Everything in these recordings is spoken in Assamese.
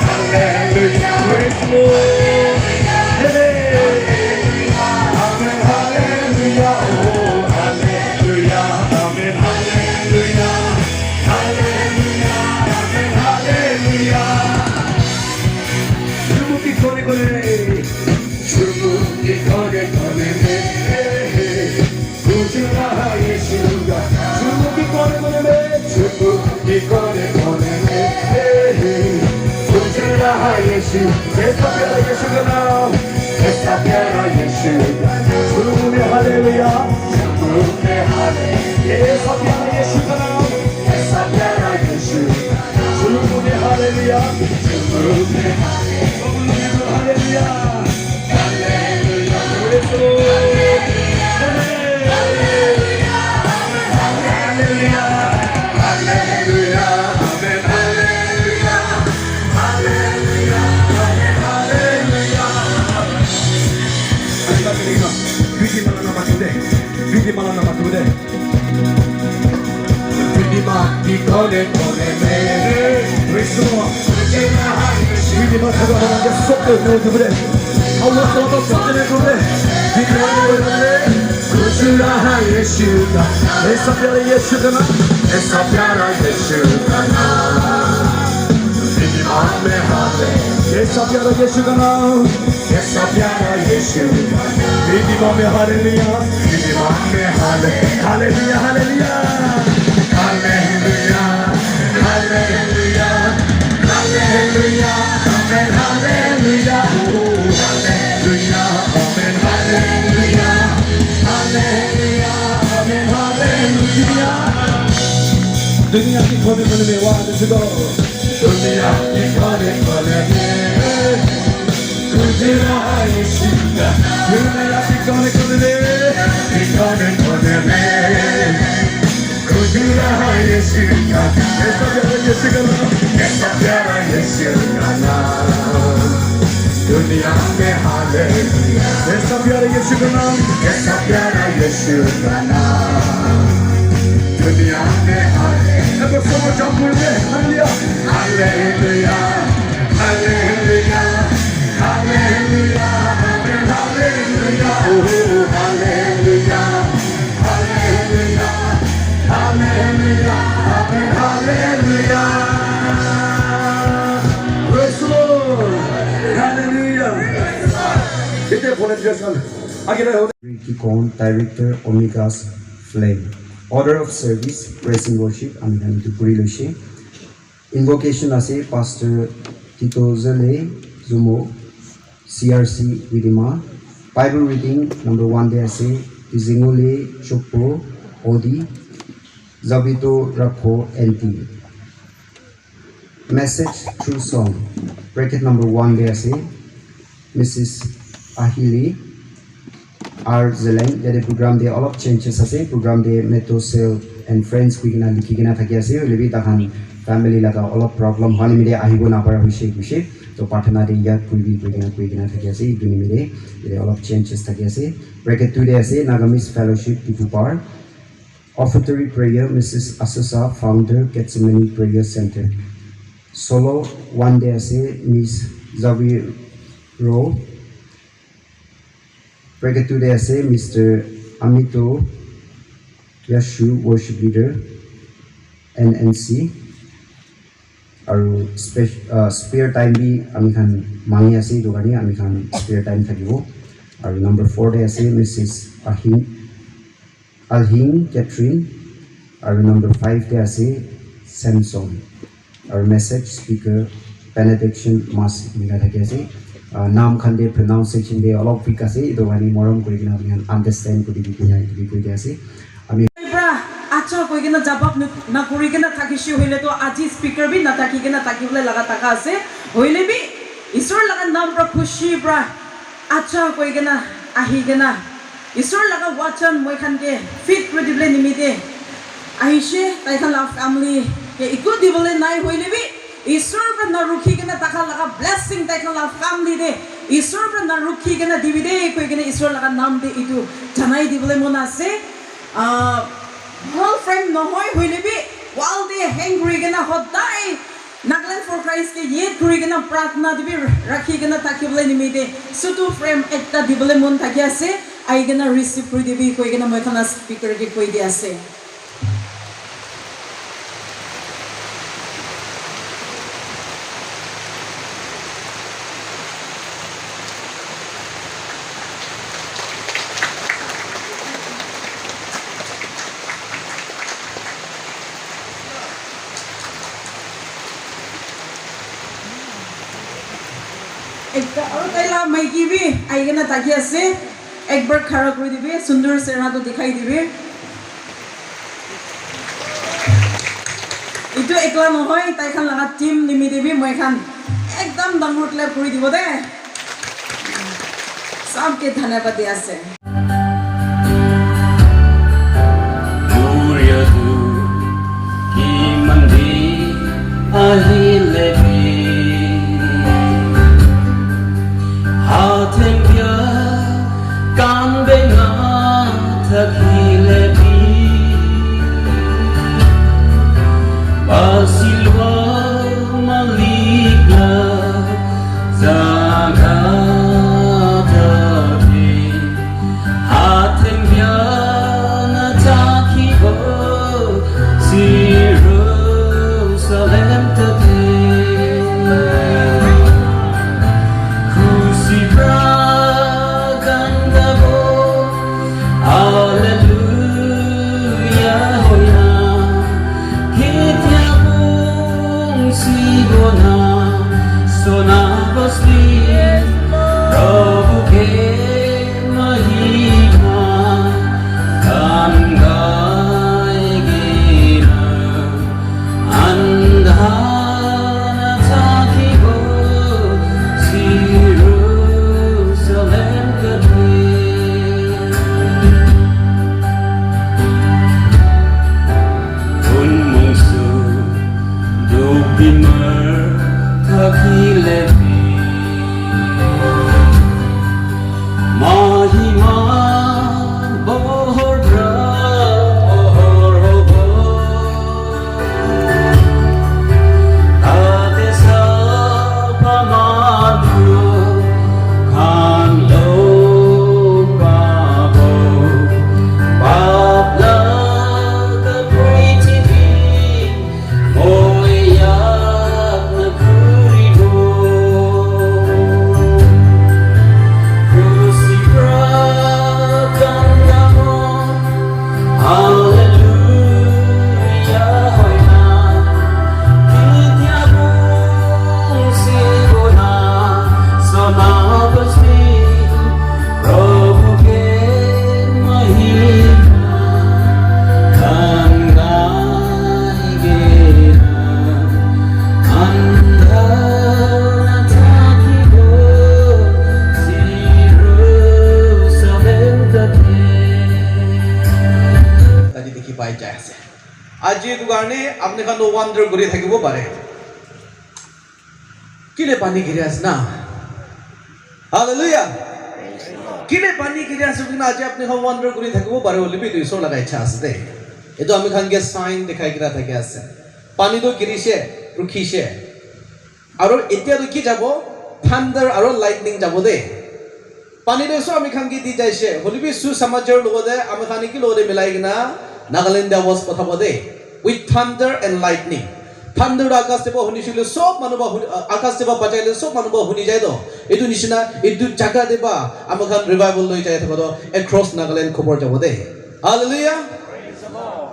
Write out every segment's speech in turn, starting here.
Hallelujah. Praise the Lord. Amen. Hallelujah. Oh, hallelujah. Amen. Hallelujah. Hallelujah. Amen. Hallelujah. 주목이 꺼내 구주라 예수가 주목이 꺼내 구주라 예수 예사피아라 예수가 나오 예사피아라 예수가 주문의 할렐루야 주문의 할렐루야 예사피아라 예수가 나오 예사피아라 예수 주문의 할렐루야 주문의 할렐루야 할렐루야 그래서 दुनिया की कोने कोने में वाद जुगो दुनिया की कोने कोने में गुजरा यीशुका दुनिया की कोने कोने में गुजरा यीशुका ऐसा प्यारा यीशु का नाम दुनिया में हालेलुया ऐसा प्यारा यीशु का नाम ऐसा प्यारा यीशु का नाम दुनिया में हालेलुया अब सब जंप में hallelujah hallelujah hallelujah hallelujah hallelujah oh hallelujah hallelujah hallelujah hallelujah praise the Lord hallelujah इतने बोले जैसा आगे रहो Ricky Kong, Director, Omega's Flame. Order of Service, Praise and Worship, I'm going to pray. Invocation ase Pastor Tito Zale Zumo, CRC Widima. Bible reading number 1 there ase Izingole Chopo Odi Zabito Rapo NT. Message through song. Bracket number 1 there ase Mrs. Ahili our Zeleng that program they all of changes ase program they Metro Cell and friends we gonna likhi gina thaki ase lebi tahan family laga all of problem hali mide ahibo na para hoise to pathana de yak puri gina thaki ase iduni mide they all of changes thaki ase bracket 2 de ase Nagamis Fellowship Tipupar offertory prayer Mrs. Asusa founder Getsemani Prayer Center solo 1 de ase Miss Xavier Rowe Bracket 2 there say Mr. Amito Yashu Worship Leader NNC our spare time bi ami khan mangi ase dogani ami khan spare time thakibo our number 4 there say Mrs. Alhin Catherine our number 5 there say Samson our message speaker benediction mass mi thaki ase नाम खंडे pronunciation they all of because it दोगानी मोरम कोई किना बिहान understand कोई बिहान कोई जैसे अभी ब्रा अच्छा कोई किना जवाब ना कोई किना थाकिशी होइले तो आज स्पीकर भी ना थाकी किना थाकी बोले लगा तका से होइले भी ईश्वर लगा नाम पर खुशी ब्रा अच्छा कोई किना आही किना ईश्वर लगा वचन मोय खान के फिट क्रेडिबल निमिते आहिशे ताइखा ला फैमिली के इको दिबले नाइ होइले भी ईश्वर पर न रुखी के ना तका लगा ब्लेसिंग ताइखा ला फैमिली दे ईश्वर पर न रुखी के ना दिबि दे कोई के ईश्वर लगा नाम दे इतु जनाई दिबले मन आसे हॉल फ्रेम न होय होइले भी वाल दे हैंग्री के ना होदाय Nagaland for Christ ke ye kuri kena pratna dibi rakhi kena takibole nimide sutu frame ekta dibole mon thaki ase ai kena receive kuri dibi koi kena moi khana speaker ke koi di ase ekta aur taila maiki bi aigena taki ase ekbar khara kori dibe sundar sena to dikhai dibe itu ekla nohoi tai khan laga team nimi dibi moi khan ekdam dangor clap kori dibo de sabke dhanyabad di ase আজি এটো কাৰণে আপনি খান ওয়ান্ডাৰ কৰি থাকিব পাৰে কিলে পানী ঘিৰে আছে না হালেলুয়া কিলে পানী ঘিৰে আছে কিনা আজি আপনি খান ওয়ান্ডাৰ কৰি থাকিব পাৰে বুলি বি দুইশৰ লগা ইচ্ছা আছে দে এটো আমি খান গে সাইন দেখাই কিৰা থাকে আছে পানী তো গিৰিছে ৰখিছে আৰু এতিয়া তো কি যাব থান্ডাৰ আৰু লাইটনিং যাব দে পানী দেছো আমি খান কি দি যাইছে বুলি বি সু সমাজৰ লগতে আমি খান কি লগতে মিলাই কিনা Nagaland was Potapode with thunder and lightning. Thunder Akasteba Hunishil so Manuba Akasteba Patel so Manuba Hunijado. Edu Nishina, Edu Jaka deba, Amakan revival Loitado across Nagaland Koporjabode. Hallelujah!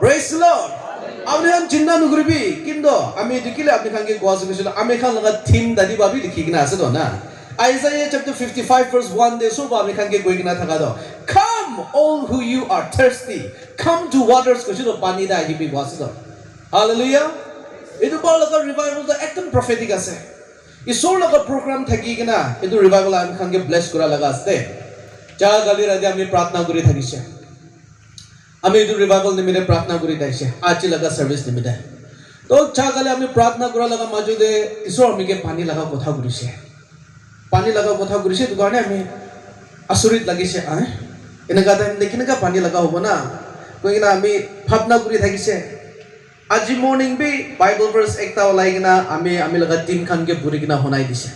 Praise the Lord! Abraham Chinna Nugribi, Kindo, Amikila Amikan Guasimation, American team Dadi Babi, the Kigna Sedona. Isaiah chapter 55 verse 1 they so American going in Atagado. Come, all who you are thirsty, come to waters kushido panida hibi wasido. Hallelujah. Itu balaga revival the acton prophetic ase. Isor laga program thaki kina itu revival American ge bless kura laga aste. Ja gali radi ami pratna kuri thakise. Ami itu revival nimide pratna kuri daise. Achi laga service nimide. To ja gali ami pratna kura laga majude isor ami ge pani laga kotha kurise. Pani laga kotha kurise tu karone ami asurit লাগিছে এনেকা টাইম দেখি না পানি লাগা হবো না কই না আমি ভাবনা করি থাকিছে আজি morning bi Bible verse ekta olai kina ami laga team khan ke puri kina honai dise.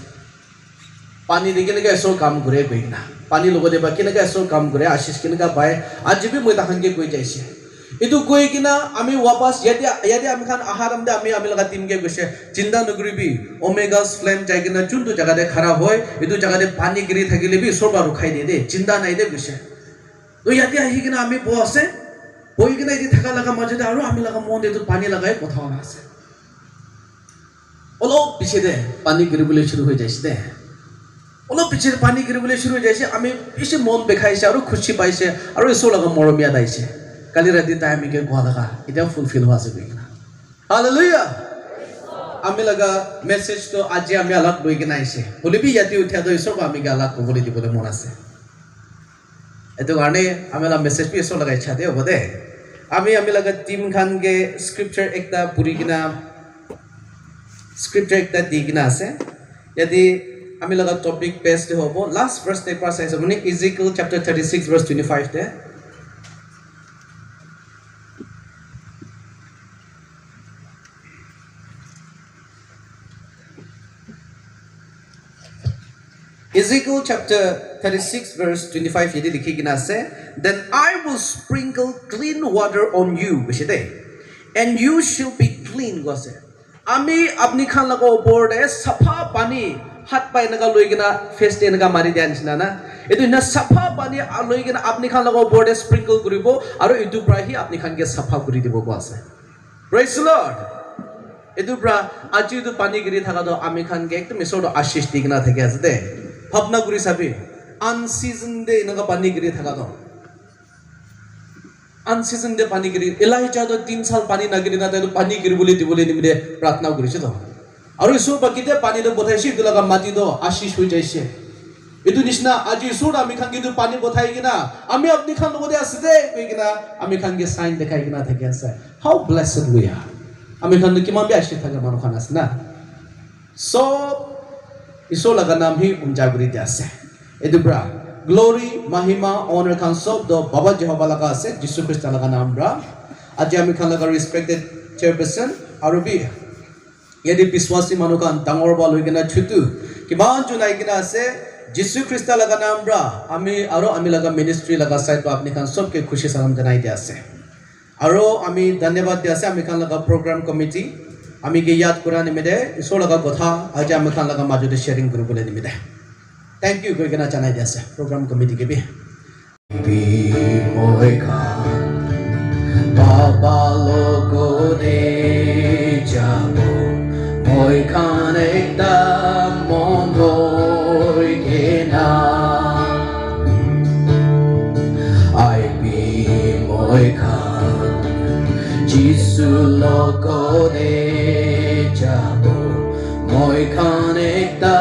Pani de kina ka so kam kore koi kina. Pani logo de ba kina ka so kam kore ashish kina ka bai aji bi moi ta khan ke koi jaise. Itu koi kina ami wapas yadi ami khan aharam de ami laga team ke gose Jinda Nuguri bi Omega's flame jai kina chuntu jaga de khara hoy itu jaga de pani giri thakile bi soba rukhai de Jinda nai de gose. To yadi ahi kina ami bo ase boi kina iti thaka laga majode aru ami laga mon de tu pani lagai kotha hona ase. Olo piche de pani giribole shuru hoi jaise de. Olo piche pani giribole shuru hoi jaise ami piche mon bekhaise aru khushi paise aru eso laga moromia daise. Kali rati time ke goa laga ita fulfill hoa ase koi kina. Hallelujah. Ami laga message to aji ami alag boi kina aise. Bole bi yati uthya to eso ami ga alag ko bole dibole mon ase. Itu karena ami laga message pi eso laga ichha de obode. Ami laga team khan ke scripture ekta puri kina scripture ekta di kina ase. Yadi ami laga topic paste de hobo last verse te pa sai sabuni Ezekiel chapter 36 verse 25 te. Ezekiel chapter 36 verse 25 yedi likhi kina ase, then I will sprinkle clean water on you bishide and you shall be clean gose. Ami apni khan laga opor de safa pani hat pai naga loi kina face te naga mari dian sina na etu na safa pani loi kina apni khan laga opor de sprinkle koribo aru etu pra hi apni khan ke safa kori dibo ko ase. Praise the Lord. Etu pra aji tu pani giri thaka do ami khan ke ekdom esor ashish di kina thake ase de. Bhabna guri sabi unseasoned de naga pani giri thaka do unseasoned de pani giri Elijah to 3 saal pani na giri na to pani giri boli nimide pratna guriche to aru isu bakite pani do bothaishi itu laga mati do ashish hoi jaise itu nishna aji isu ami khan gitu pani bothai kina ami apni khan logode asde koi kina ami khan ge sign dekhai kina thake ase. How blessed we are. Ami khan kiman bi ashish thaka manu khan asna. So iso laga nam hi umjaguri de ase. Edu bra glory mahima honor khan sob do baba Jehovah laga ase Jisu Christ laga nam bra. Aji ami khan laga respected chairperson aru bi yadi biswasi manu khan dangor ba loi kena chutu kiman junai kena ase Jisu Christ laga nam bra ami laga ministry laga side to apni khan sob ke khushi salam janai de ase. Aru ami dhanyabad de ase ami khan laga program committee ami ge yad kora nimide iso laga kotha aji ami khan laga majode sharing koribole nimide. Thank you koi kena janai de ase program committee ke bi moi khan baba logo de jabo moi khan ekta mon hoi kena I be moi khan Jisu logo de jabo moi khan ekta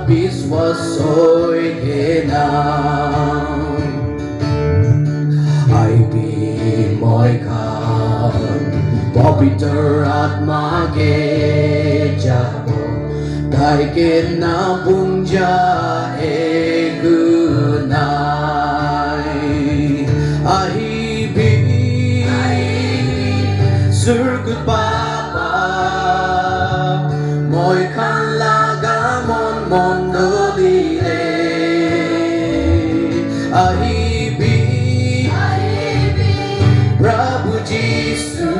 biswas hoi kena I be moi khan pavitra atma ke jabo dai ke na bunja egunai ahi bi surgut baba moi khan laga mon doli re ahi bi Prabhu Jisu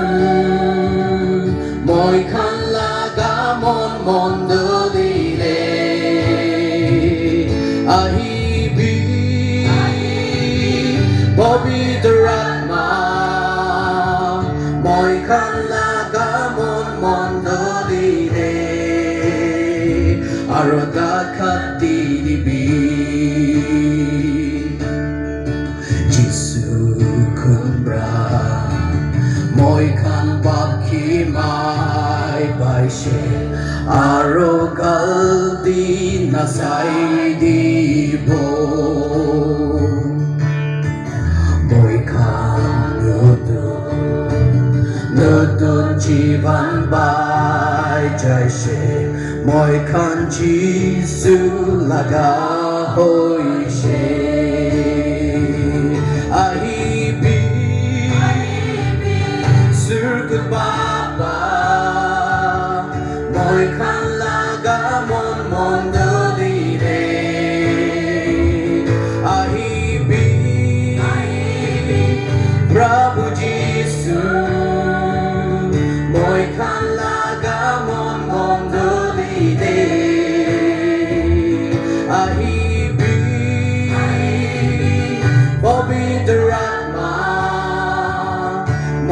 moi khan laga mon doli re ahi bi pavitra atma moi khan laga mon doli re aroda khati dibi Jisu kumbra moi khan bakhi mai baishe aro galdi nasai dibo moi khan nutun jivan bai jaise moi khan Jisu laga hoise ahi bi surgut baba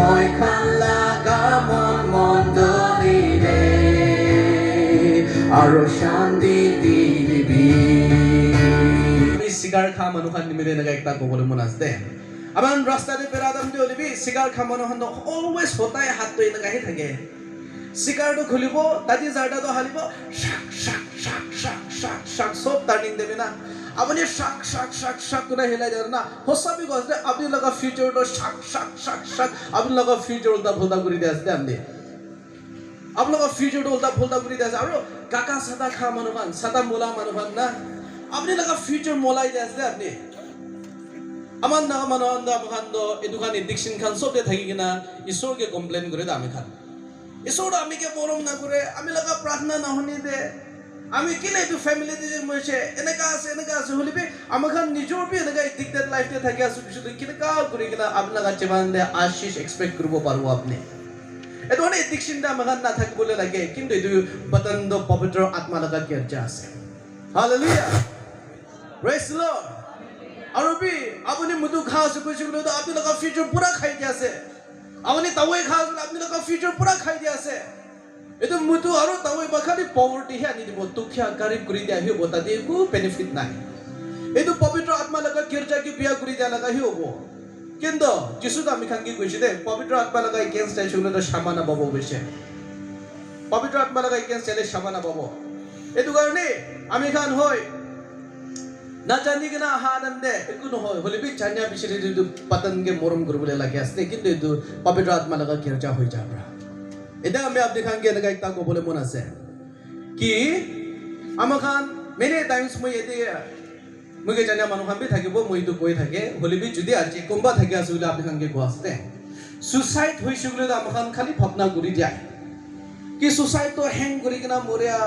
মই খান লাগা মন মন্দলিৰে আৰু শান্তি দিবি চিগাৰ খা মানুহখন নিমিলে এনেকৈ একটা ক'বলৈ মন আছে দে আমাৰ ৰাস্তাতে পেৰাদাম দি ওলিবি চিগাৰ খা মানুহখন অলৱেজ সদায় হাতটো এনেকৈ থাকে চিগাৰটো খুলিব তাতে জাৰটাটো হালিব শাক শাক শাক শাক শাক শাক চব টাৰ্নিং দেবে না আপুনি শাক শাক শাক শাক কৰে হেলাই দেন না সঁচাবি কৈছে আপুনি লগা ফিউচাৰটো শাক শাক শাক শাক আপুনি লগা ফিউচাৰ উল্টা ফুল্টা কৰি দিয়ে আছে আমি আপুনি লগা ফিউচাৰটো উল্টা ফুল্টা কৰি দিয়ে আছে আৰু কাকা চাটা খা মানুহখন চাটা মোলা মানুহখন না আপুনি লগা ফিউচাৰ মোলাই দিয়ে আছে আপুনি আমাৰ নাগা মানুহখন আমাখান এইটো খান এডিকশ্যন খান চবে থাকি কিনা ঈশ্বৰকে কমপ্লেইন কৰে আমি খান ঈশ্বৰ আমিকে মৰম নকৰে আমি লগা প্ৰাৰ্থনা নহনি দে আমি কিনে এইটো ফেমিলিতে যে মইছে এনেকা আছে হলিবি আমাখান নিজৰ বি এনেকা এডিক্টেড লাইফতে থাকি আছো কিছু কেনেকা কৰি কিনা আপোনাক যিমান দে আশীষ এক্সপেক্ট কৰিব পাৰো আপুনি এইটো মানে এডিকশ্যনটা আমাখান নাথাকিবলৈ লাগে কিন্তু এইটো পতন্দ পবিত্ৰ আত্মা লগা কাৰ্য আছে হালেলুয়া প্ৰেজ দ্য লৰ্ড আৰু বি আপুনি মুদু খা আছে কৈছিলো তো আপুনি লগা ফিউচাৰ পুৰা খাই দি আছে আপুনি তাৱৈ খা আছে আপুনি লগা ফিউচাৰ পুৰা খাই দি আছে এইটো মুদু আৰু তাৱৈ বাখালি পভাৰ্টিহে আনি দিব দুখীয়া গৰীব কৰি দিয়া আহিব তাতে একো বেনিফিট নাই এইটো পবিত্ৰ আত্মা লগা গীৰ্জাকে বিয়া কৰি দিয়া লগাহি হ'ব কিন্তু যিছুত আমি খান কি কৈছে দে পবিত্ৰ আত্মা লগা এগেইনষ্ট আইছিলে তো সামানা পাব গৈছে পবিত্ৰ আত্মা লগা এগেইনষ্ট চাইলে সামানা পাব এইটো কাৰণে আমি খান হয় না জানি কিনা আহা আনন্দে একো নহয় হলে বি জানিয়া বিচাৰি যদি পাতনকে মৰম কৰিবলৈ লাগে আছে কিন্তু এইটো পবিত্ৰ আত্মা লগা গীৰ্জা হৈ যাব এটা আমি আপনি খান এনেকা একটা ক'বলৈ মন আছে কি আমাৰ খান মেনি টাইমছ মই এতে মই জানিয়া মানুহ খান বি থাকিব মই এইটো কৈ থাকে হলে বি যদি আজি কোনোবা থাকি আছে বুলি আপনি খানকে কোৱা আছে সুইচাইড হৈছে বুলি আমাৰ খান খালি ভাৱনা কৰি যায় কি সুইচাইডটো হেং কৰি কিনা মৰিয়া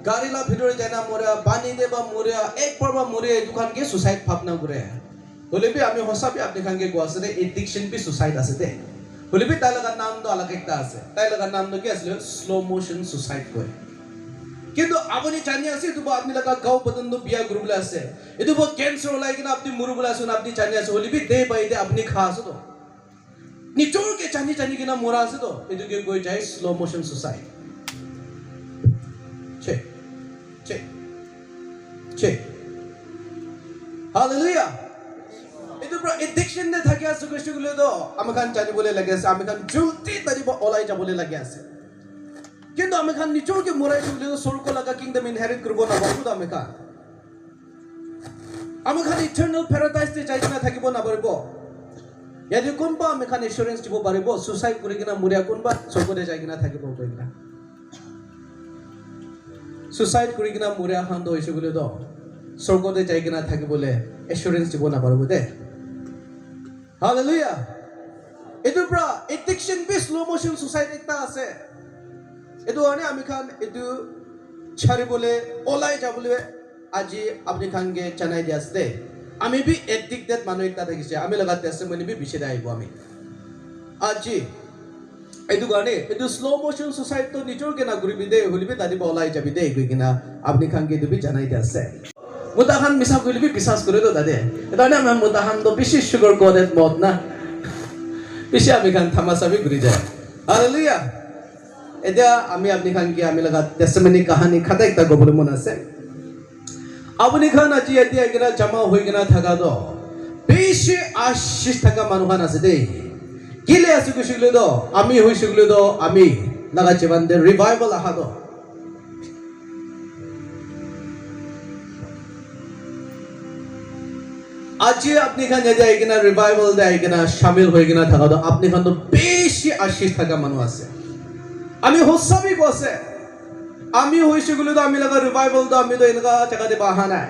গাড়ীলা ভিতরে যায় না মরিয়া পানি দেবা মরিয়া এক পর্বা মরিয়া এই দোকানকে সুইসাইড ভাবনা করে হলে বি আমি হসাবি আপনি খানকে কোয়া আছে এডিকশন বি সুইসাইড আছে দে হলে বি তাই লাগার নাম তো আলাদা একটা আছে তাই লাগার নাম তো কি আসলে স্লো মোশন সুইসাইড কয় কিন্তু আপনি জানি আছে এটো আপনি লাগা গাঁও পর্যন্ত বিয়া গ্রুপলে আছে এটো ক্যান্সার ওলাই কিনা আপনি মরুবলে আছেন আপনি জানি আছে হলে বি দে বাই দে আপনি খা আছে তো নিজরকে জানি জানি কিনা মরা আছে তো এটোকে কই যায় slow motion suicide Check. Check. Check. Hallelujah. Itu bro addiction ne thaki asu kuchu gulo do amakan jani bole lage ase amakan julti tariba olai ja bole lage ase kintu amakan nichor ke morai gulo do sorko laga kingdom inherit korbo na babu da amakan eternal paradise te jai na thakibo na paribo yadi konba amakan assurance dibo paribo suicide kori kina moria konba sorko de jai kina thakibo koina suicide কৰি কিনা মৰিয়া খান্দ হৈছে বুলি তো স্বৰ্গতে যাই কিনা থাকিবলৈ এচুৰেঞ্চ দিব নাপাৰিব দে হালেলুয়া এইটোৰ পৰা addiction be slow motion suicide এটা আছে এইটো কাৰণে আমি খান এইটো ছাড়িবলৈ ওলাই যাবলৈ আজি আপুনি খানকে জনাই দি আছে আমি বি এডিক্টেড মানুহ এটা থাকিছে আমি লগাতে আছে মানে বি বিচাৰি আহিব আমি আজি এইটো কাৰণে এইটো স্লো মোশন সুইসাইড তো নিজৰকে না কৰিবি দে হলিবি তাদি ওলাই যাবি দে গৈ কিনা আপনি খানকে দিবি জানাই দি আছে মুতাখান মিছা কৰিবি বিশ্বাস কৰি তো দাদে এটা না আমি মুতাখান তো বেশি সুগার কোডেড মদ না বেশি আমি খান থামাসাবি ঘুরি যায় হালেলুয়া এটা আমি আপনি খানকে আমি লগা টেস্টিমনি কাহিনী খাতা একটা ক'বলৈ মন আছে আপনি খান আজি এতিয়া কিনা জমা হৈ কিনা থাকা তো বেশি আশীষ থাকা মানুহখান আছে দেই কিলে আছে কৈছিলো তো আমি হৈছিলো তো আমি লগা জীৱন দে ৰিভাইভেল আহা তো আজি আপনি খান যদি আইকিনা রিভাইভাল দে আইকিনা শামিল হয়ে কিনা থাকা তো আপনি খান তো বেশি আশীষ থাকা মানুষ আছে আমি হসাবি কছে আমি হইছে গুলো তো আমি লাগা রিভাইভাল তো আমি তো এনেকা জায়গাতে বাহা নাই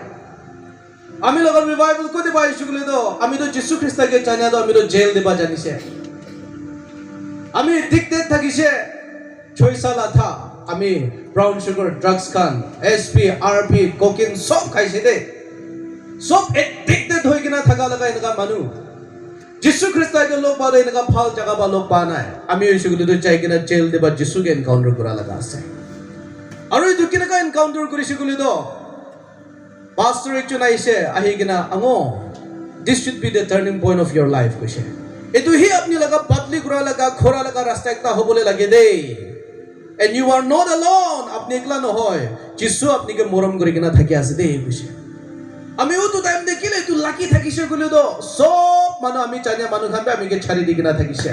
আমি লগা রিভাইভাল কোতে পাইছো গুলো তো আমি তো যিশু খ্রিস্টকে জানিয়া তো আমি তো জেল দেবা জানিছে আমি এডিক্টেড থাকিছে 6 সাল আথা আমি ব্রাউন সুগার ড্রাগস খান এসপি আরপি কোকিন সব খাইছে দে সব এডিক্টেড হৈ কিনা থাকা লগা এনেকা মানুহ যিশু খ্ৰীষ্টকে লগ পালে এনেকা ভাল জায়গা বা লগ পা নাই আমি হৈছো গুলো যাই কিনা জেল দেবা যিশুকে এনকাউন্টাৰ কৰা লগা আছে আৰু এই কেনেকা এনকাউন্টাৰ কৰিছে গুলো তো পাস্টৰ একজন আহিছে আহি কিনা আঙো this should be the turning point of your life কৈছে এইটো হি আপনি লগা বদলি কৰা লগা খোৰা লগা ৰাস্তা একটা হ'বলৈ লাগে দেই and you are not alone আপনি একলা নহয় যিশু আপনিকে মৰম কৰি কিনা থাকি আছে দেই বুঝে আমিও তো টাইম দেখিলে এইটো লাকি থাকিছে গলে তো সব মানুহ আমি জানিয়া মানুহ খান আমিকে ছাড়ি দি কিনা থাকিছে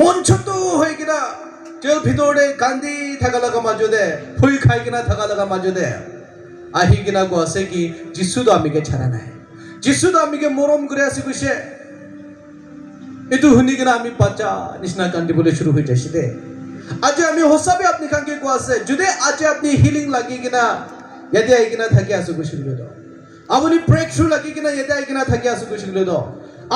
মন ছোট হৈ কিনা জেল ভিতৰতে কান্দি থাকা লগা মাজতে ফুই খাই কিনা থাকা লগা মাজতে আহি কিনা কো আছে কি যিশু তো আমিকে ছাড়া নাই যিশু তো আমিকে মৰম কৰি আছে কৈছে এইটো শুনি কিনা আমি বাচ্চা নিচিনা কান্দিবলৈ শুরু হৈ যাইছে দে আজি আমি হসাবে আপনি খানকে কো আছে যদি আজি আপনি হিলিং লাগি কিনা ইয়াতে আহি কিনা থাকি আছো কৈছিলে তো আপুনি ব্রেক থ্ৰু লাগি কিনা ইয়াতে আহি কিনা থাকি আছো কৈছিলে তো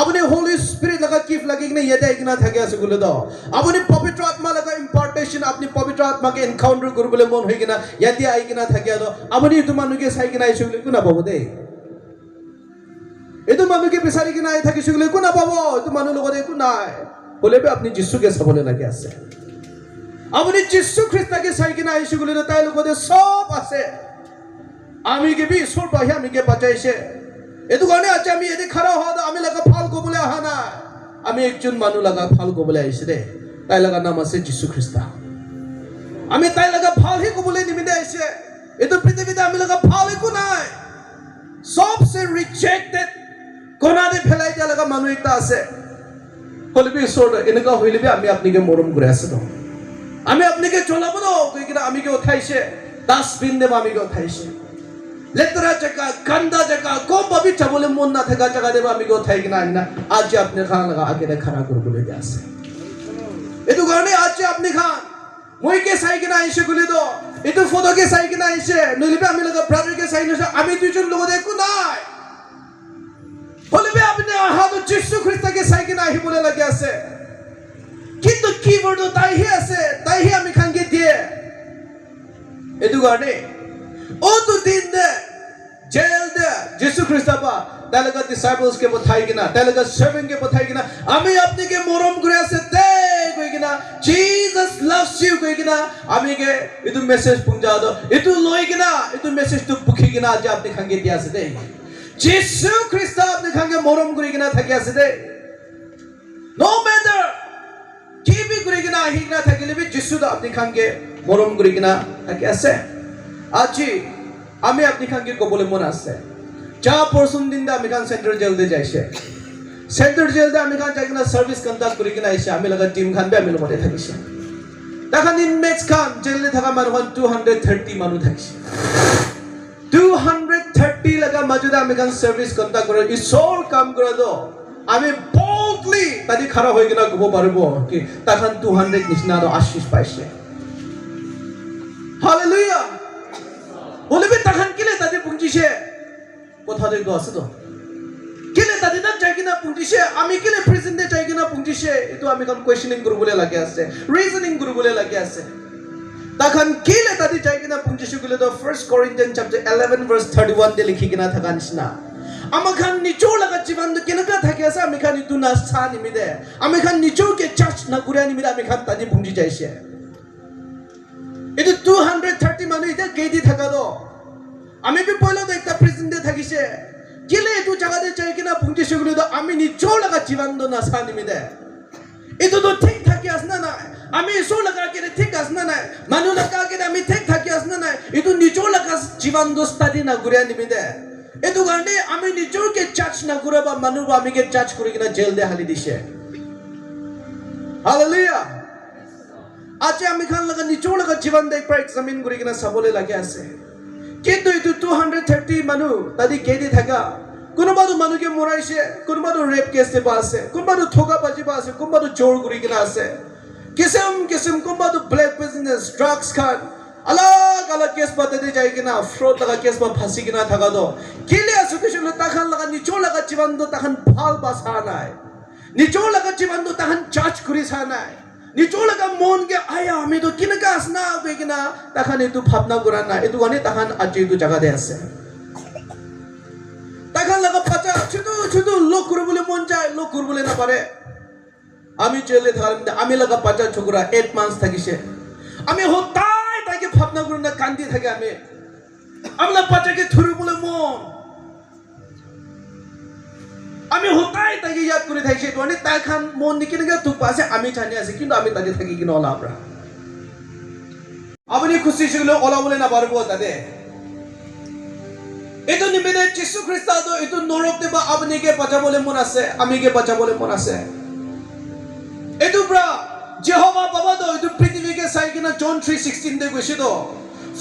আপুনি হোলি স্পিৰিট লগা কিফ লাগি কিনা ইয়াতে আহি কিনা থাকি আছো কলে তো আপুনি পবিত্ৰ আত্মা লগা ইম্পাৰ্টেশন আপুনি পবিত্ৰ আত্মাকে এনকাউন্টাৰ কৰিবলৈ মন হৈ কিনা ইয়াতে আহি কিনা থাকি আছো আপুনি এইটো মানুহকে চাই কিনা আহিছো বুলি কোনা পাব দেই এইটো মানুহকে বিচাৰি কিনা আহি থাকিছো বুলি কোনা পাব এইটো মানুহ লগত একো নাই বলেবে আপনি যিশুকে চাবলৈ লাগে আছে আপুনি যিশু খ্ৰীষ্টকে চাই কিনা আহিছো বুলি তাই লগতে সব আছে আমি কে বি ঈশ্বৰ পাহি আমি কে বাঁচাইছে এইটো কাৰণে আজি আমি এদি খাৰা হোৱা আমি লগা ভাল ক'বলৈ অহা নাই আমি একজন মানুহ লগা ভাল ক'বলৈ আহিছে দে তাই লগা নাম আছে যিশু খ্ৰীষ্ট আমি তাই লগা ভাল হি ক'বলৈ নিমিত্তে আহিছে এইটো পৃথিৱীতে আমি লগা ভাল একো নাই সবসে ৰিজেক্টেড কোনাতে ফেলাই দিয়া লগা মানুহ এটা আছে হলিবি ঈশ্বৰ এনেকুৱা হইলিবি আমি আপনিকে মৰম কৰি আছে তো আমি আপনিকে চলাব তো কৈ কিনা আমিকে উঠাইছে ডাষ্টবিন দেব আমিকে উঠাইছে লেতেরা জায়গা গন্দা জায়গা কম ভাবি চাবলে মন না থাকা জায়গা দেব আমি উঠাই কিনা আনি না আজ আপনি খান লগা আগে খানা কৰিবলৈ দিয়া আছে এইটো কাৰণে আজ আপনি খান মই কে চাই কিনা আইছে গুলি তো এইটো ফটো কে চাই কিনা আইছে নলিবে আমি লগা ব্রাদার কে চাই নছে আমি দুজন লগত একো নাই বলিবে আপনি আহাদু যিশু খ্ৰীষ্টকে চাই কিনা আহিবলৈ লাগি আছে কিন্তু কি বৰ্ড তাইহে আছে তাইহে আমি খানকে দিয়ে এইটো কাৰণে ও তো দিন দে জেল দে যিশু খ্ৰীষ্ট পা তালগা ডিসাইপলস কে পঠাই কিনা তালগা সার্ভেন্ট কে পঠাই কিনা আমি আপনি কে মরম করে আছে তে কই কিনা জিসাস লাভস ইউ কই কিনা আমি কে ইতু মেসেজ পৌঁছা দো ইতু লই কিনা ইতু মেসেজ তো পুখি কিনা আজ আপনি খাঙ্গে দিয়া আছে দে যিশু খ্ৰীষ্ট আপনি খাঙ্গে মরম করে কিনা থাকি আছে দে নো ম্যাটার কি বি করে কিনা আহি কিনা থাকিলে বি যিশু তো আপনি খাঙ্গে মরম করে কিনা থাকি আছে আজি আমি আপনি খানকে কবলে মন আছে যা পরশুম দিন দা আমি খান সেন্ট্রাল জেল দে যাইছে সেন্ট্রাল জেল দে আমি খান যাই কিনা সার্ভিস কন্ডাক্ট করি কিনা আইছে আমি লগা টিম খান বে আমি লগতে থাকিছে তখন ইনমেটস খান জেলে থাকা মানুহ 230 মানুহ থাকিছে 230 লগা মাজুদা আমি খান সার্ভিস কন্ডাক্ট করে ঈশ্বর কাম করে দো আমি boldly তাদি খাড়া হই কিনা কব পারবো কি তখন 200 নিশনা আশীষ পাইছে হালেলুয়া বলিবে তখন কিলে তাদি পুঞ্জিছে কথা দেখো আছে তো কিলে তাদি না যাই কিনা পুঞ্জিছে আমি কিলে প্রেজেন্টে যাই কিনা পুঞ্জিছে এটো আমি কোন কোয়েশ্চনিং করবলে লাগে আছে রিজনিং করবলে লাগে আছে তখন কিলে তাদি যাই কিনা পুঞ্জিছে গুলে তো 1 Corinthians chapter 11 verse 31 দে লিখি কিনা থাকা নিছনা আমাখান নিচো লাগা জীবন কেনকা থাকে আছে আমি খান ইতু না সা নিমিদে আমি খান নিচো কে চার্চ না গুরা নিমিদে আমি খান তাদি পুঞ্জি যাইছে এটো 230 মানুহ এটা গেদি থাকা দো আমি বি পয়লা তো একটা প্রেজেন্টে থাকিছে কিলে এটো জায়গাতে যাই কিনা পুঞ্জিছে গুলো তো আমি নিচো লাগা জীবন দো না সা নিমিদে এটো তো ঠিক থাকি আস না আমি এসো লাগা কে ঠিক আস না মানু লাগা কে আমি ঠিক থাকি আস না এটো নিচো লাগা জীবন দো স্টাডি না গুরা নিমিদে এটো কারণে আমি নিচোকে চার্চ না গুরা বা মানু বা আমি কে চার্চ করে কিনা জেল দে হালি দিছে হালেলুয়া आज আমি খান লাগা নিচো লাগা জীবন দে একবার এক্সামিন করে কিনা সাবলে লাগে আছে কিন্তু এটো 230 মানুহ তাদি কেদি থাকা কোনবাদু মানুকে মরাইছে কোনবাদু রেপ কেস দেবা আছে কোনবাদু ঠকা বাজিবা আছে কোনবাদু জোর করে কিনা আছে কিসম কোনবাদু ব্ল্যাক বিজনেস ড্রাগস খান अलग अलग केस बाते दे जाए किना फ्रॉड लगा केस बा फांसी किना थाका दो किले असु किसु ताखान लगा निचो लगा जीवन दो ताखान फाल बासा नाय निचो लगा जीवन दो ताखान चार्ज करी सा नाय निचो लगा मोन के आया हमें तो किनका असना बे किना ताखान एतु भावना गुरा ना एतु गाने ताखान आज एतु जगह दे আছে ताखान लगा पाचा छुटू लोक करबले मन चाय लोक करबले ना पारे আমি জেলে থাকলাম আমি লাগা পাঁচা ছোকরা 8 মাস থাকিছে আমি হতাই তাকে ভাবনা করুন না কান্দি থাকে আমি আমলা পাঁচাকে থুরু বলে মন আমি হতাই তাকে ইয়াদ করে থাকছে তো মানে তাই খান মন নিকে নিকে তুক পাশে আমি জানি আছে কিন্তু আমি তাকে থাকি কিনা ওলা আপরা আপনি খুশি ছিল ওলা বলে না পারবো তাদের itu নিমিতে যিশু খ্রিস্ট তো itu নরক দেবা আপনি কে বাঁচা বলে মন আছে আমি কে বাঁচা বলে মন আছে itu bra Jehovah বাবা তো itu পৃথিবীকে চাই কিনা জন 3:16 দে কৈছে তো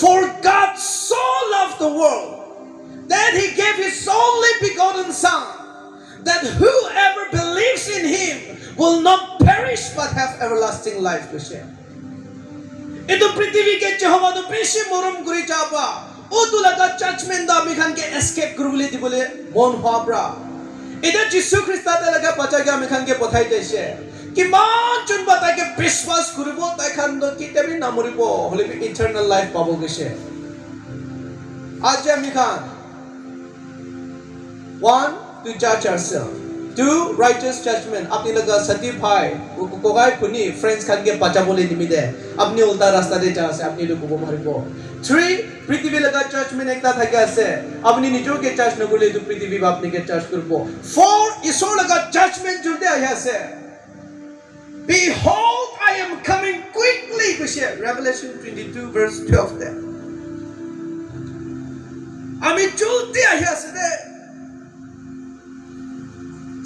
for God so loved the world that he gave his only begotten son that whoever believes in him will not perish but have everlasting life কৈছে itu পৃথিবীকে Jehovah তো বেশি মরম করে যাবা ও তুলাকা জাজমেন্ট আমি খানকে এসকেপ করবলে দিবলে মন হওয়া এটা যিশু খ্রিস্টতে লাগা বাঁচাকে আমি খানকে পঠাই দিছে কিমান জনবা তাকে বিশ্বাস কৰিব তাই খান কিতাবি নামৰিব হলে ইটারনাল লাইফ পাব গৈছে আজ আমি খান 1 to judge ourselves 2 righteous judgment আপনি লগা সার্টিফাই কোকাই পুনি ফ্রেন্ডস খানকে বাঁচাবলে নিমিদে আপনি উল্টা রাস্তা দে যা আছে আপনি লোক কব মারিব 3 পৃথিবী লগা জাজমেন্ট একটা থাকে আছে আপনি নিজকে জাজ নকরলে তো পৃথিবী আপনিকে জাজ করব 4 ঈশ্বর লগা জাজমেন্ট জুড়তে আই আছে behold I am coming quickly কৈছে Revelation 22 verse 12 there আমি জলদি আই আছে দে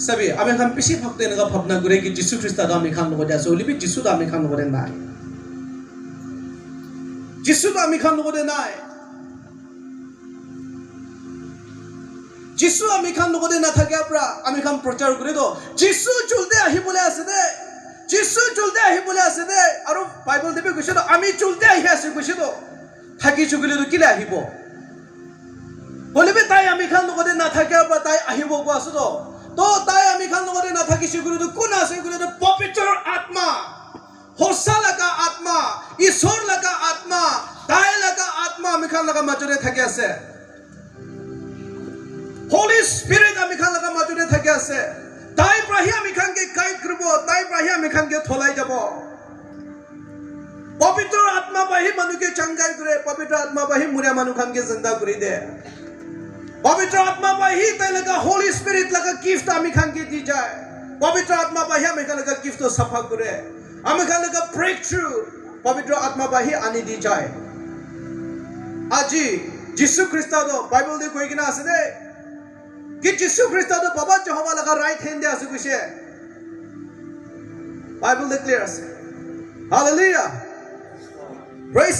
सभी हमें हम पिछे भक्ते नगा भावना करे कि यीशु ख्रिस्ट दा हमें खान नको जासे ओली भी यीशु दा हमें खान नको दे नाय यीशु दा हमें खान नको दे नाय यीशु हमें खान नको दे ना था क्या प्रा हमें खान प्रचार करे दो यीशु चलते आही बोले आसे दे यीशु चलते आही बोले आसे दे और बाइबल देबे কৈছে তো আমি চলতে আহি আছে কৈছে তো থাকি চুগলে তো কিলে আহিব বলিবে তাই আমি খান नको दे ना था क्या प्रा তাই আহিব কো আছে তো তো তাই আমি খান লগতে না থাকি শিগুলো তো কোন আছে গুলো তো পবিত্র আত্মা হোসা লাগা আত্মা ঈশ্বর লাগা আত্মা তাই লাগা আত্মা আমি খান লাগা মাজরে থাকি আছে হোলি স্পিরিট আমি খান লাগা মাজরে থাকি আছে তাই প্রাহি আমি খানকে গাইড করব তাই প্রাহি আমি খানকে থলাই যাব পবিত্র আত্মা বাহি মানুকে চাঙ্গাই করে পবিত্র আত্মা বাহি মুরিয়া মানু খানকে জিন্দা করে দে पवित्र आत्मा बाही ताई लगा होली स्पिरिट लगा गिफ्ट आमी खान के दी जाए पवित्र आत्मा बाही आमी खान लगा गिफ्ट तो सफा करे आमी खान लगा ब्रेक थ्रू पवित्र आत्मा बाही आनी दी जाए আজি যিশু খ্রিস্ট তো বাইবেল দে কই কিনা আছে দে কি যিশু খ্রিস্ট তো বাবা জহবা লাগা রাইট হ্যান্ড দে আছে কইছে বাইবেল দে ক্লিয়ার আছে হালেলুয়া প্রেজ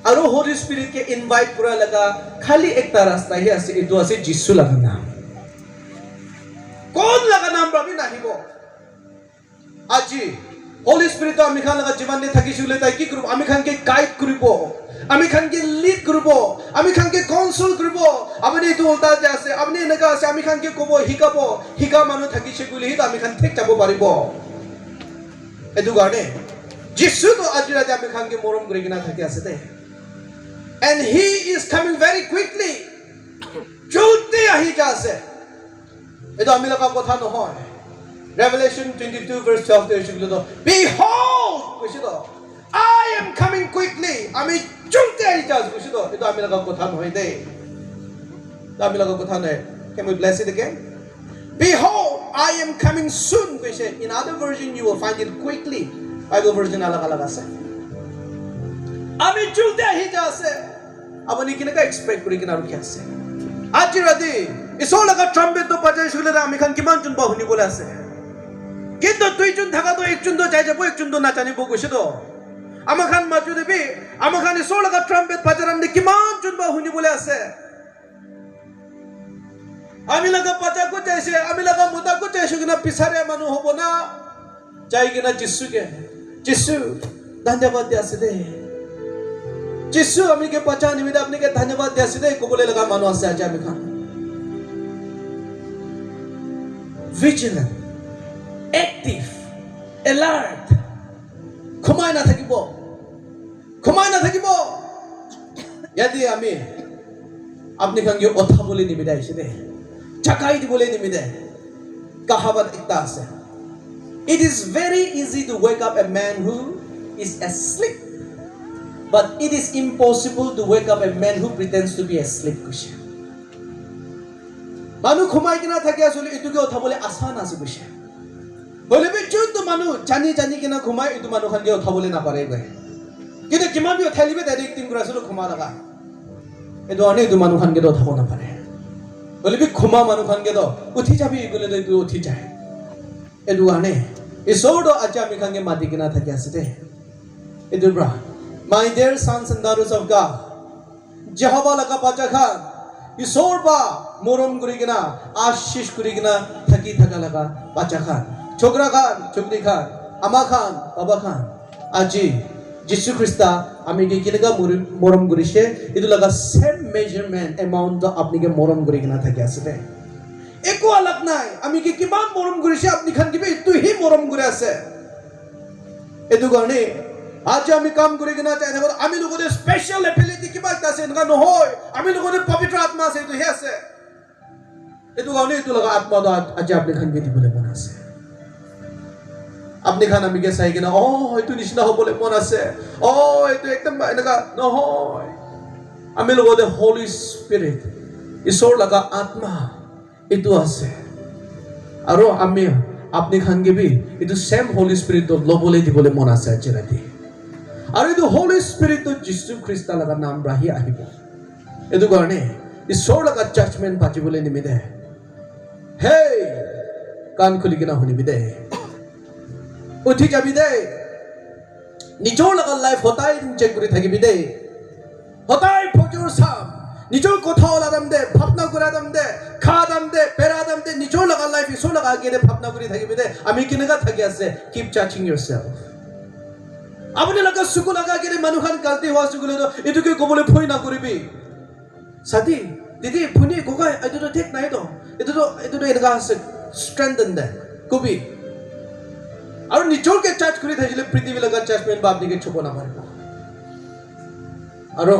और होली स्पिरिट के इनवाइट करा लगा खाली एक रास्ता ही আছে এটো আছে যিশু লাগা নাম কোন লাগা নাম রবি নাহিব আজি হোলি স্পিরিট আমি খান লাগা জীবন নে থাকি শুলে তাই কি করব আমি খানকে গাইড করব আমি খানকে লিড করব আমি খানকে কাউন্সিল করব আপনি তো উল্টা আছে আপনি এনেকা আছে আমি খানকে কব হিকাব হিকা মানু থাকি সেগুলি হি আমি খান ঠিক যাব পারিব এদু গানে যিশু তো আজি রাতে আমি খানকে মরম করে কিনা থাকি আছে দে and he is coming very quickly জলদি আহি যাছে এটো আমি লগা কথা নহয় Revelation 22 verse 12 তে এসেছিল তো behold কইছে তো I am coming quickly আমি জলদি আহি যাস কইছে তো এটো আমি লগা কথা নহয় দে আমি লগা কথা নাই can we bless it again behold I am coming soon কইছে in other version you will find it quickly Bible version আলাদা আলাদা আছে আমি জলদি আহি যাছে আপনি কিনেকা এক্সপেক্ট করি কিনা রুখে আছে আজি রাতে ইসো লাগা ট্রাম্পেট তো বাজাই শুলে আমি খান কিমান জন বাহুনি বলে আছে কিন্তু দুইজন থাকা তো একজন তো যাই যাব একজন তো না জানিব কইছে তো আমার খান মাজু দেবি আমার খান ইসো লাগা ট্রাম্পেট বাজারান নে কিমান জন বাহুনি বলে আছে আমি লাগা পাতা কো চাইছে আমি লাগা মুতা কো চাইছে কিনা পিছারে মানু হবো না চাই কিনা যিশুকে যিশু ধন্যবাদ দে আছে দে যিশু আমি কে বাঁচা নিমিত্তে আপনাকে ধন্যবাদ দে আছে দে কবলে লাগা মানু আছে আজ আমি খান vigilant active alert ঘুমাই না থাকিব যদি আমি আপনি খানকে কথা বলে নিমিত্তে আইছে দে চাকাই দিবলে নিমিত্তে কাহাবত একটা আছে it is very easy to wake up a man who is asleep but it is impossible to wake up a man who pretends to be asleep মানুহ সোমাই কিনা থাকে আসলে এইটোকে উঠাবলৈ আসান আছে কৈছে হলেবি যোনটো মানুহ জানি জানি কিনা সোমাই এইটো মানুহ খানকে উঠাবলৈ নাপাৰে গৈ কিন্তু যিমান বি উঠাই দিবি ডাইৰেক্ট টিম কৰা আছিলো সোমা লগা এইটো অনেক এইটো মানুহ খানকে উঠাব নাপাৰে হলেবি সোমা মানুহ খানকে উঠি যাবি গ'লে এইটো উঠি যায় এইটো কাৰণে ঈশ্বৰটো আজি আমি খানকে মাতি কিনা থাকি আছে দে এইটোৰ পৰা my dear sons and daughters of God Jehovah লগা বাচ্চা খান ঈশ্বৰ বা মৰম কৰি কিনা আশীষ কৰি কিনা থাকি থাকা লগা বাচ্চা খান ছোকৰা খান ছোকৰি খান আমা খান বাবা খান আজি যীশু খ্ৰীষ্টা আমি কি কেনেকা মৰম কৰিছে এইটো লগা সেম মেজাৰমেণ্ট এমাউণ্ট আপুনিকে মৰম কৰি কিনা থাকি আছে দে একো আলাপ নাই আমি কি কিমান মৰম কৰিছে আপুনি খান কিবা এইটোহি মৰম কৰি আছে এইটো কাৰণে আজি আমি কাম কৰি কিনা এনেকুৱা আমি লগতে স্পেচিয়েল এবিলিটি কিবা এটা আছে এনেকুৱা নহয় আমি লগতে পবিত্ৰ আত্মা আছে এইটোহে আছে এইটো কাৰণে এইটো লগা আত্মাটো আজি আপুনি খান দিবলৈ মন আছে আপনি খান আমি চাই কিনা এইটো নিচিনা হ'বলৈ মন আছে এইটো একদম এনেকুৱা নহয় আমি লগতে হলি স্পিৰিট ঈশ্বৰ লগা আত্মা এইটো আছে আৰু আমি আপনি খান গিবি এইটো সেম হলি স্পিৰিট ল'বলৈ দিবলৈ মন আছে আজি ৰাতি আৰু এইটো হলি স্পিৰিট যীশু খ্ৰীষ্টা লগা নাম ৰাহি আহিব এইটো কাৰণে ঈশ্বৰ লগা জাজমেণ্ট পাতিবলৈ নিমিতে হেই কাণ খুলি কিনা শুনিবি দে উঠি যাবি দে নিজৰ লগা লাইফ সদায় চেক কৰি থাকিবি দে সদায় ফজৰ চাম নিজৰ কথা ওলাদাম দে ভাৱনা কৰা দাম দে খা দাম দে পেৰা দাম দে নিজৰ লগা লাইফ ঈশ্বৰ লগা আগেৰে ভাৱনা কৰি থাকিবি দে আমি কেনেকা থাকি আছে কিপ জাজিং ইয়োৰছেল্ফ আপুনি লগা চকু লগা কেনে মানুহখন গালতি হোৱা চকুলে এইটোকে ক'বলৈ ভয় নকৰিবি সাথী দিদি ভনী ককাই এইটোতো ঠিক নাই তো এইটোতো এনেকা আছে ষ্ট্ৰেংথেন দে কবি আৰু নিজকে চাৰ্জ কৰি থাকিলে পৃথিৱী লগা জাজমেণ্ট বা আপুনিকে চুব নাপাৰিব আৰু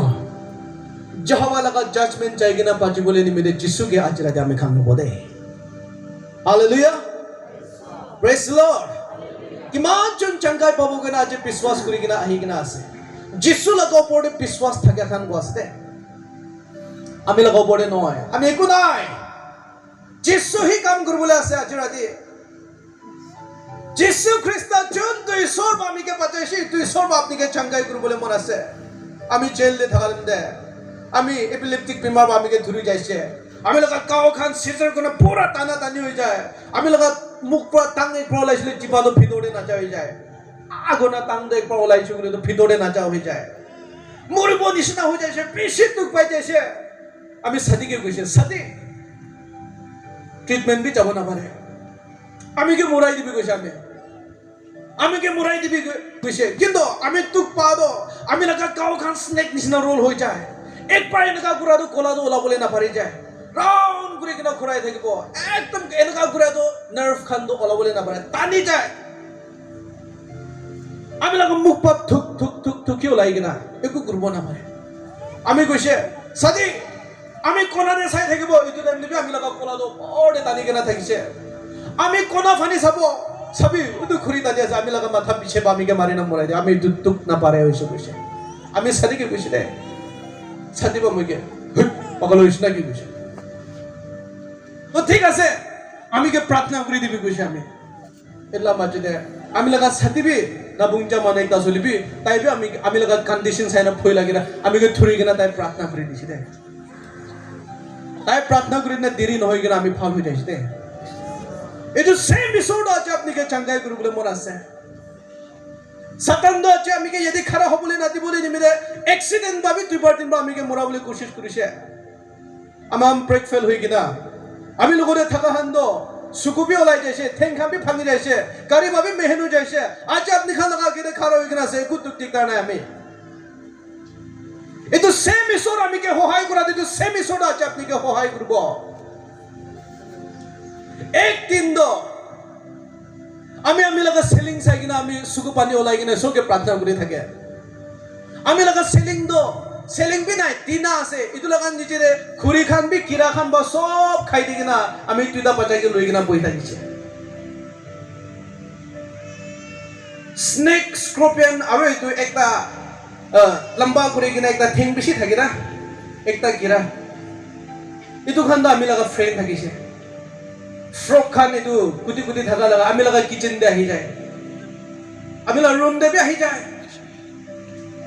যেহবা লগা জাজমেণ্ট চাই কিনা পাতিবলৈ নিমিতে যীশুকে আজি ৰাতি আমি খান হ'ব দে হালেলুয়া প্ৰেজ দ্য লৰ্ড কিমান জন চাংগাই পাব কিনা আজি বিশ্বাস কৰি কিনা আহি কিনা আছে যীশু লগা ওপৰতে বিশ্বাস থাকে খান আছে দে আমি লগা ওপৰতে নহয় আমি একো নাই যীশু হি কাম কৰিবলৈ আছে আজি ৰাতি যীশু খ্ৰীষ্ট যোনটো ঈশ্বৰ বা আমিকে পাতাইছে এইটো ঈশ্বৰ বা আপুনিকে চাংগাই কৰিবলৈ মন আছে আমি জেললৈ থাকালেন দে আমি এপিলেপ্টিক বেমাৰ বা আমিকে ধৰি যাইছে আমি লগা কাও খান সিজাৰ কোনে পুৰা টানা টানি হৈ যায় আমি লগা মুখ পৰা টাং পৰা ওলাইছিলে জিভাটো ভিতৰে নাচা হৈ যায় আগনা টাং পৰা ওলাইছো বুলি ভিতৰে নাচা হৈ যায় মৰিব নিচিনা হৈ যাইছে বেছি দুখ পাই যাইছে আমি সাথীকে কৈছে সাথী ট্ৰিটমেণ্ট বি যাব নাপাৰে আমিকে মৰাই দিবি কৈছে আমিকে মৰাই দিবি কৈছে কিন্তু আমি তোক পাওঁ আমি লগা কাও খান স্নেক নিচিনা ৰোল হৈ যায় একবাৰ এনেকুৱা ঘূৰাটো কলাটো ওলাবলৈ নাপাৰি যায় ৰাউণ্ড কৰি কিনে ঘূৰাই থাকিব একদম এনেকুৱা ঘূৰাটো নাৰ্ভ খানটো ওলাবলৈ নাপাৰে টানি যায় আমি লগা মুখ পাত থুক থুক থুক থুকি ওলাই কিনা একো কৰিব নাপাৰে আমি কৈছে সাথী আমি কণাৰে চাই থাকিব এইটো টাইম দিবি আমি লগা কলাটো বৰতে টানি কিনা থাকিছে আমি কণা ফানি চাবি এইটো ঘূৰি টানি আছে আমি লগা মাথা পিছে বা আমিকে মাৰি নমৰাই দিয়ে আমি এইটো তোক নাপাৰে হৈছে কৈছে আমি সাথীকে কৈছে দে সাথী বা মইকে পাগল হৈছো না কি কৈছে তো ঠিক আছে আমিকে প্ৰাৰ্থনা কৰি দিবি কৈছে আমি এলা মাজিদে আমি লগা সাথীবি না বুংজা মানে একটা চলিবি তাইবি আমি লগা কন্ডিশন চাই না ভয় লাগিরা আমিকে ধৰি কিনা তাই প্ৰাৰ্থনা কৰি দিছি দে তাই প্ৰাৰ্থনা কৰি না দেৰি নহয় কিনা আমি ভাল হৈ যাইছে দে এইটো সেম বিষয়টো আছে আপুনিকে চাংগাই কৰিবলৈ মন আছে সাতান আছে আমিকে যদি খাৰা হ'বলৈ নাদিবলৈ নিমিলে এক্সিডেন্ট ভাবি দুইবাৰ তিনবাৰ আমিকে মৰাবলৈ কোশিশ কৰিছে আমাৰ ব্ৰেক ফেল হৈ কিনা আমি লগতে থাকা হান্দ সুকুবি ওলাই যাইছে ঠেং খাবি ভাঙি যাইছে গাড়ী ভাবি মেহেনো যাইছে আজি আপনি খান লগা কেনে খাৰা হৈ কিনা আছে একো দুখ দিগদাৰ নাই আমি এইটো সেম ঈশ্বৰ আমিকে সহায় কৰা এইটো সেম ঈশ্বৰ আছে আপুনিকে সহায় কৰিব এক দিন আমি লগা সেলিং চাই কিনা আমি সুকু পানী ওলাই কিনা চকে প্ৰাৰ্থনা কৰি থাকে আমি লগা সেলিং বি নাই টিনা আছে এইটো লগা নিজেৰে খুৰি খান বি কিৰা খান বা সব খাই দি কিনা আমি দুটা বাচ্চাকে লৈ কিনা বহি থাকিছে স্নেক স্কৰ্পিয়ন আৰু এইটো একটা লম্বা কৰি কিনা একটা ঠেং বেছি থাকে না একটা কিৰা এইটো খানটো আমি লগা ফ্ৰেণ্ড থাকিছে ফ্ৰক খান এইটো কুটি কুটি থকা লগা আমি লগা কিচেন দে আহি যায় আমি লগা ৰুম দে আহি যায়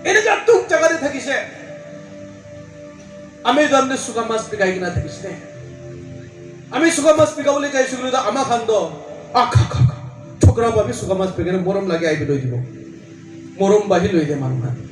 এনেকুৱা টুক জাগাতে থাকিছে আমি তাৰমানে চুকা মাছ পিকাই কিনা থাকিছে আমি চুকা মাছ পিকাবলৈ যাইছিলোঁ আমাৰ খান্দ ঠকৰা আমি চুকা মাছ পিকাই মৰম লাগি আহি লৈ দিব মৰম বাঢ়ি লৈ দিয়ে মানুহ